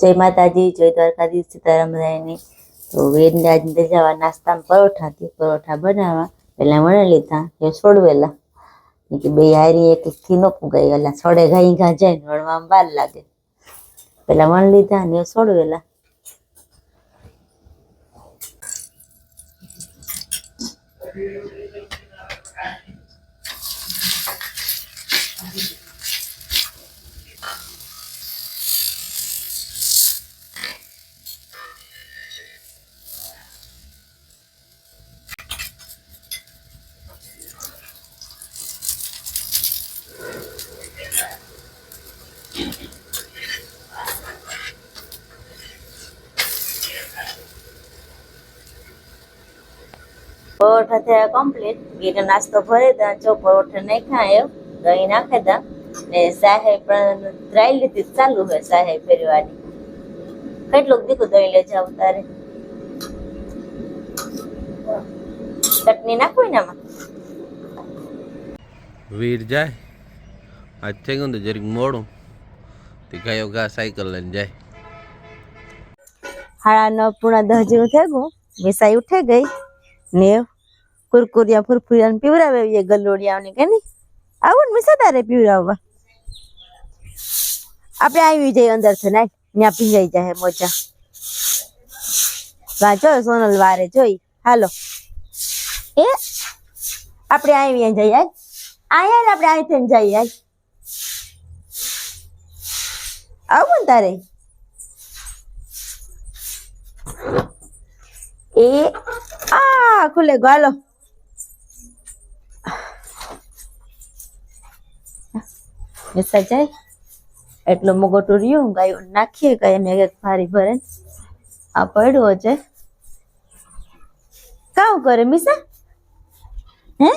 जय माताजी, जय द्वारकाधीश, सीताराम बधाने। तो वेदने आज जवा नास्ता में परोठा थी, परोठा बनावा पहला वणी लीधा ये छोड़वेला कि बे हारी एक थी न पुगाई गला छोड़े घाई घा जाए वणवा में बार लागे पहला वण लीधा ने छोड़वेला। परोठा थे कम्प्लीट बीटा नास्तो भरे था जो परोठा नहीं खाए दही नाखे था ने साहे पण ट्रायल लीधी चालू है साहे फेरवानी કેટલું દીકું દહીં લઈ જાવ તારે ચટણી નાખવી ને આમાં વીર જાય આજ થઈ ગયું તો જરીક મોડું તે ગાયો ગા સાયકલ લઈને જાય 9:30 જેવું થઈ ગયું મિસાઈ ઉઠે ગઈ ને कुरकुरिया फुरफुरिया पीवरावे ये गलोड़िया ने के नहीं आवन मिसा तारे पीवरावा आपे आई जाए अंदर से ना न्या पी जाए मोजा वाचो सोनल वारे जोई हालो ए आपे आई जाए आया आपे आई थन जाए आवन तारे ए आ खुले गालो मिसा जाए एटलो मोगोटो रियो गाय नाखीए गाय में एक फारी भरे आ पड़ो छे काऊ करे मिसा हैं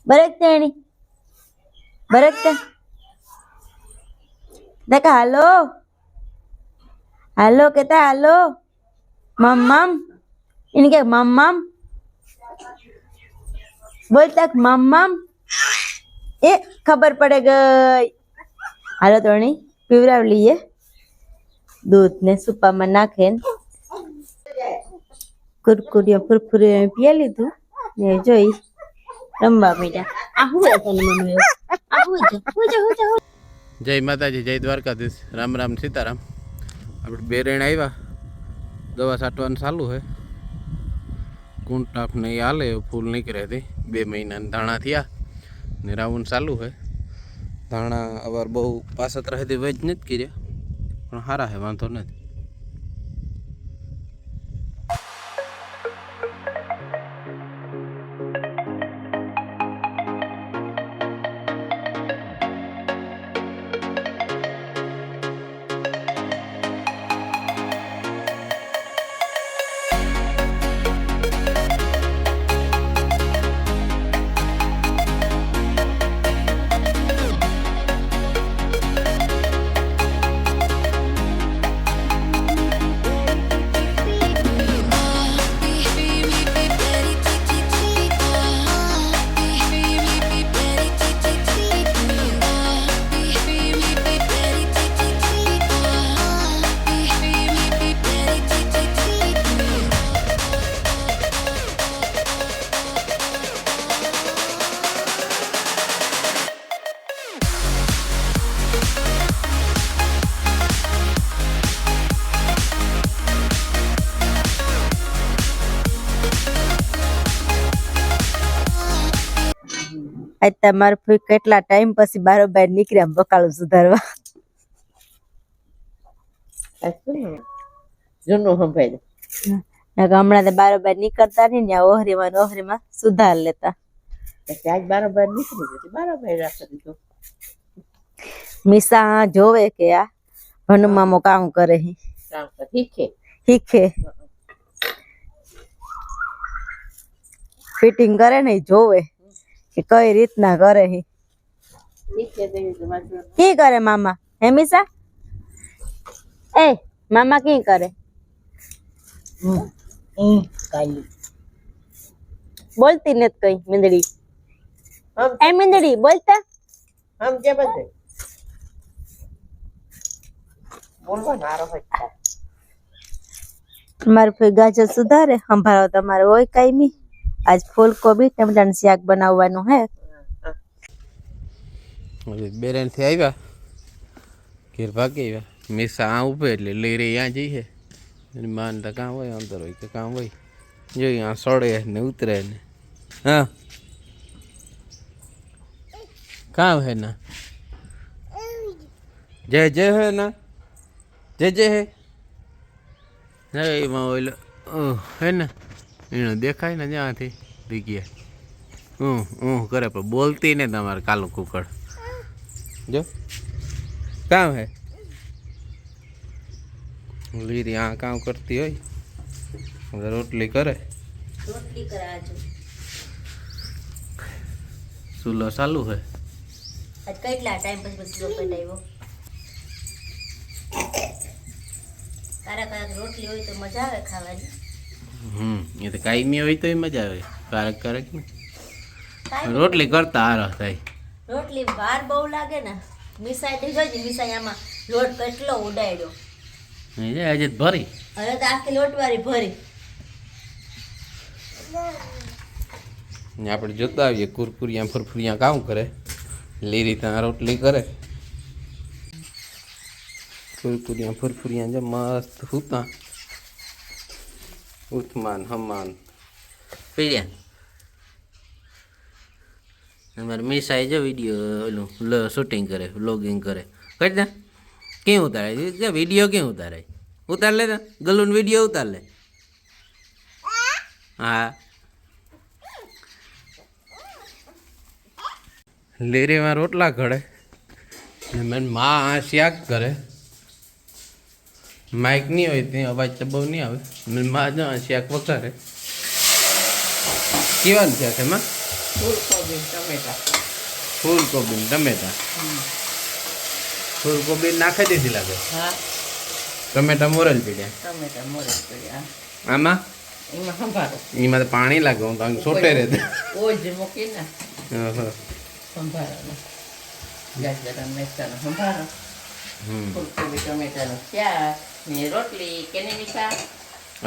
बरकते एनी बरकते देखा हालो हालो कहता हालो मम्मम इनके मम्मम बोलता मम्मम ए खबर पड़ गई हालो तोणी पीवराव लिए दूध ने सुपा में नाखे कुरकुरिया फुरफुरी पिया लीधु ने जोई रंबा मीडा आ हुए तने मम्मी आ हो जय माताजी जय द्वारकाधीश राम राम सीताराम આપણે બેરેણ આવ્યા દવા છાંટવાનું ચાલુ છે કુંટાફ નહીં હાલે ફૂલ નીકળે તે 2 મહિના ધાણા થયા ને રાઉન્ડ ચાલુ છે ધાણા અવાર બહુ પાસત રહે તે વેચ નથી કર્યા પણ સારા છે વાંધો નથી आज तमार फूई કેટલા ટાઈમ પછી બારો બહાર નીકળ્યા બકાળું સુધારવા જૂનું સંભાઈ હમણાં તો બારો બહાર નીકળતા નહીં ને ઓહરીમાં સુધાર લેતા આજ બરાબર નીકળી ગઈ બરાબર રાખી દીધું મિસા જોવે કે આ હનુમામો કામ કરે કામ શીખે શીખે ફિટિંગ કરે ને જોવે कि कई रीतना करे ही की करे मामा हे मिसा ए मामा की करे काली बोलती नहीं कहीं मिंदड़ी ए मिंदड़ी बोलता हम क्या बोलते બોલવાનો આરો હોય થાય. તમારે કોઈ ગાજર સુધારે સંભાળો તમારે હોય કાંઈ આજ ફૂલકોબી ટમેટાનું શાક બનાવવાનું હે. બેરેનથી આવ્યા ઘેર ભાગી આવ્યા મીસા આ ઉભે એટલે લઈ રહી ત્યાં જઈએ એની માન તો કામ હોય અંદર હોય કે કામ હોય જોઈએ આ સડે ને ઉતરે ને હા કામ હે ના જય જય હે ના જય જય હે એમાં ઓલો હે ને એનો દેખાય ને ત્યાંથી દીકીએ કરે પણ બોલતી ને તમારે કાલું કુકડ જો કામ હે લીરી આ કામ કરતી હોય રોટલી કરે ચૂલો ચાલુ હે આજ કેટલા ટાઈમ પછી પેટાવ્યો કારક રોટલી હોય તો મજા આવે ખાવાની. એ તો કાયમી હોય તો મજા આવે કારક કારક ને રોટલી કરતા આરો થાય. રોટલી વાર બહુ લાગે ને મિસાઈ થઈ ગઈ મિસાઈ આમાં લોટ કેટલો ઉડાડ્યો આજે ભરી હવે તો આખી લોટવાળી ભરી આપણે જોતા આવીએ કુરકુરિયા ફરફુરિયા કામ કરે લીરી ત્યાં રોટલી કરે કુરકુરિયા ફરફુરિયા જો મસ્ત હુતા ઉથમાન હમાન પીડ્યા અમારે મિસાઈ જો વિડીયો ઓલું શૂટિંગ કરે વ્લોગિંગ કરે કરી દે ક્યાં ઉતારે વિડીયો ક્યાં ઉતારે ઉતાર લે ગલુન વિડીયો ઉતાર લે હા લેરીમાં રોટલા ઘડે ને મને માં આ શાક કરે માઇક નહીં હોય ત્યાં અવાજ તો બહુ નહીં આવે મને માં જો આ શાક વઘારે કેવાનું શાક એમાં ફૂલકોબી ટમેટા. ફૂલકોબી ટમેટા ફૂલકોબી નાખી દીધી લાગે હા ટમેટા મોરેલ પીડ્યા ટમેટા મોરે પડ્યા આમાં એમાં સંભારો એમાં તો પાણી લાગે હું તો છોટે રહે ઓજ મૂકીને સંભારો ગાજર મેથાનો સંભારો ફૂલકોબી ટમેટાનું શાક ને રોટલી કેને મીઠા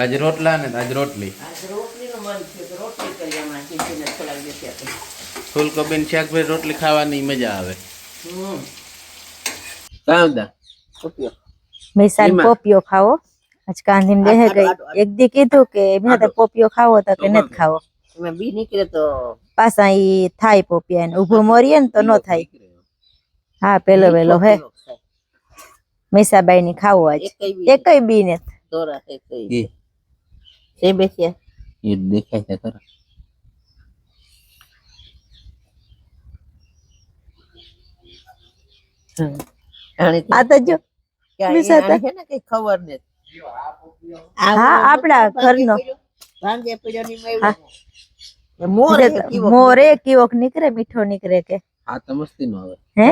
આજે રોટલા ને આજે રોટલી આજ રોટલીનું મન થયું તો રોટલી કરી હમણાં ખીચીને થોડાક દિવસ આપણે. ફૂલકોબી શાક ભાઈ રોટલી ખાવાની મજા આવે હમ કામ દા ઉપયોગ મિસાઈ એમાં? પોપિયો ખાવો આજ કાંધી દેહે ગઈ એક દી કીધું કે મેં તો પોપિયો ખાવો તો કે નથી ખાવો એમાં બી નીકળે તો પાછા ઈ થાય પોપિયા ને ઊભો મરીએ ને તો ન થાય. હા પેલો વેલો હે મીસાબાઈ ની ખાવું આજ એકય બી ને દોરા થઈ છે બેસ્યા એ દેખાય છે ખરા આ તો જો મિસાતા. છે ને કઈ ખબર નથી. હા આપડા ઘરનો ભાંગે પડ્યો ની હા. મોર મોરે કેવોક નીકળે મીઠો નીકળે કે આ તો મસ્તી નો આવે હે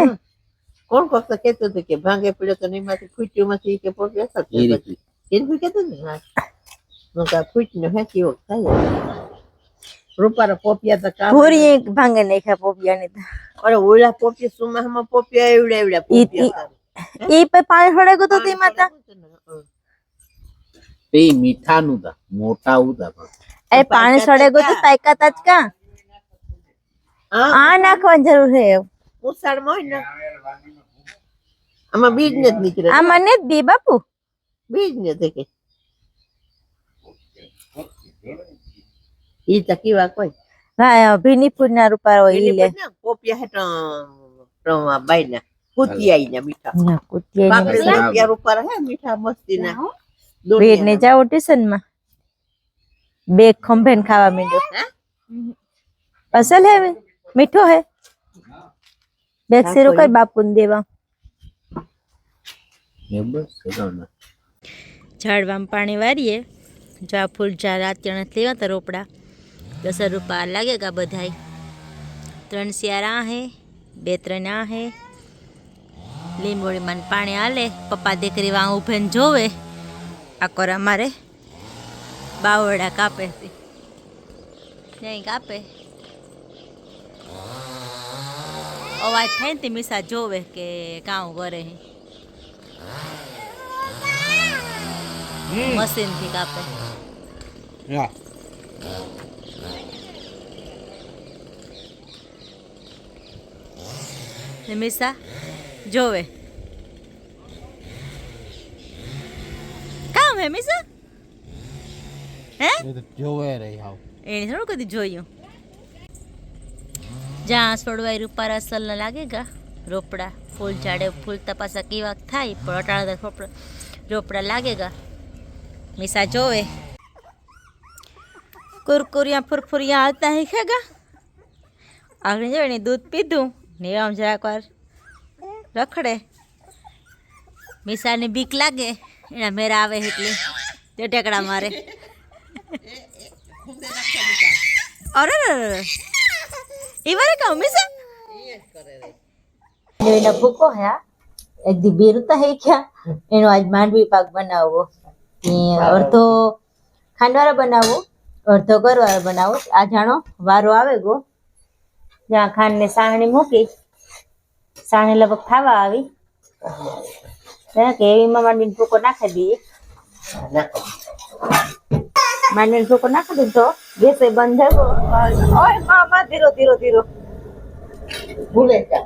કોણ કોક તો કેતું હતું કે ભાંગે પડ્યો તો નીમાંથી ફૂટ્યું માંથી કે પોપ્યો એ રીતે કેવું કેતું ને ફૂટ નો હે કેવો થાય રૂપારા પોપિયા તો કામ પૂરી એક ભાંગે નાખ્યા પોપિયા ની તો. અરે ઓલા પોપિયા સુમામાં પોપિયા એવડા એવડા પોપિયા ઈ પે પાણી હળગું તો તે માતા તે મીઠાનું તા મોટા ઉતા એ પાણી સળગું તો પાયકા જ કા આ નાખવાની જરૂર છે ઉસાળમાં હોય ને આમાં બીજ ને જ નીકળે આ મને જ બી બાપુ બીજ ને કે ઈ તો કેવા કોઈ હા ભીની ફૂડ ના રૂપાર હોય ઈ લે પોપિયા હેઠ બાઈ ના કુતિયાઈ ના મીઠા ના કુતિયા પાપડી પોપિયા રૂપારા હે મીઠા મસ્તી ના ભેડ ને જાઓ ટ્યુશન માં બે ખંભેન ખાવા માંડ્યો અસલ હે મીઠો હે બેગ સિરો કઈ બાપુ ને દેવા ઝાડવામાં પાણી વારીએ જો આ ફૂલ ઝાડ રાત્યણે લેવા તો રોપડા 10 રૂપિયા લાગે કા બધાય 3 શિયાર આ હે 2-3 આ હે લીંબોળી માં પાણી આલે પપ્પા દીકરી વાં ઉભે ને જોવે આ કોર અમારે બાવડા કાપે છે નહીં કાપે અવાજ થાય ને તે મીસા જોવે કે કામ કરે મશીનથી કાપે. હા મિસા જોવે કામ હે મિસા હે એ તો જોવે રહી હાવ એને થોડું કદી જોયું. જ્યાં છોડવાય રૂપાર અસલ ન લાગેગા રોપડા ફૂલ ઝાડે ફૂલ તપાસા કેવા થાય પણ અટાળા રોપડા લાગેગા. મિસા જોવે કુરકુરિયા ફુરફુરિયા આવતા હે ખેગા. આગળ જોઈ ને દૂધ પીધું ને આમ જરાક વાર રખડે. મિસાને બીક લાગે એના મેરા આવે એટલે તે ટેકડા મારે. અરે એ વારે કહું મિસા એનો ભૂકો હે એક દી બેરુતા હે ક્યાં એનો આજ માંડવી પાક બનાવવો અડધો ખાંડવાળો બનાવવો અડધો ગરવાળો બનાવો. આ જાણો વારો આવે ગો જ્યાં ખાંડ ને સાહણી મૂકી સાહણી લગભગ ખાવા આવી કે એમાં માંડવીનો ભૂકો નાખી દઈએ. માંડવીનો ભૂકો નાખી દીધો ગેસે બંધ થયો. ઓય મામા ધીરો ધીરો ધીરો ભૂલે જા.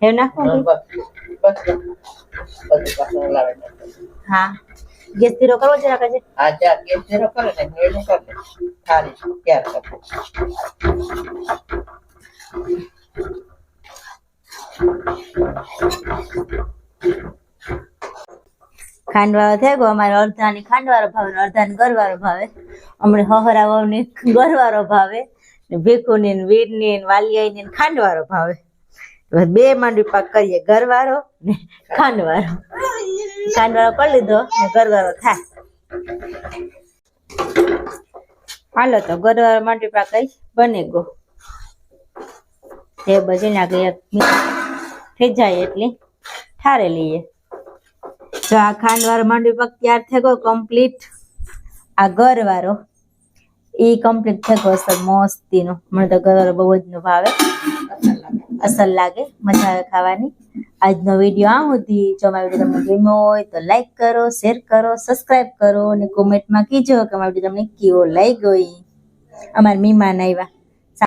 હે નાખો હા ગેસ ધીરો કરવો જરા કજે. આ જા ગેસ ધીરો કરે ને એનું કર દે થાળી ક્યાં કર. ખાંડવાળો થઈ ગયો અમારે અડધાની ખાંડવાળો ભાવે ને અડધાની ગરવાળો ભાવે. હમણાં હહરાવાની ગરવાળો ભાવે ને ભીખુની ને વીરની ને વાલિયાની ને ખાંડવાળો ભાવે. બે માંડવી પાક કરીએ ગરવાળો ને ખાંડવાળો. ખાંડવાળો કરી લીધો ને ગરવાળો થાય. હાલો તો ગરવાળો માંડવી પાક બને ગો તે બજી નાખે થઈ જાય એટલી ઠારે લઈએ. તો આ ખાંડવાળો માંડવી પાક તૈયાર થઈ ગયો કમ્પ્લીટ. આ ગરવાળો એ કમ્પ્લીટ થઈ ગયો સર મસ્તીનો. મને તો ગરવાળો બહુ જ નો ભાવે અસલ લાગે મજા આવે ખાવાની. આજનો વિડીયો આ સુધી. જો મારો વિડીયો તમને ગમ્યો હોય તો લાઈક કરો શેર કરો સબસ્ક્રાઈબ કરો અને કોમેન્ટમાં કીજો કે મારો વિડીયો તમને કેવો લાગ્યો. અમારા મહેમાન આવ્યા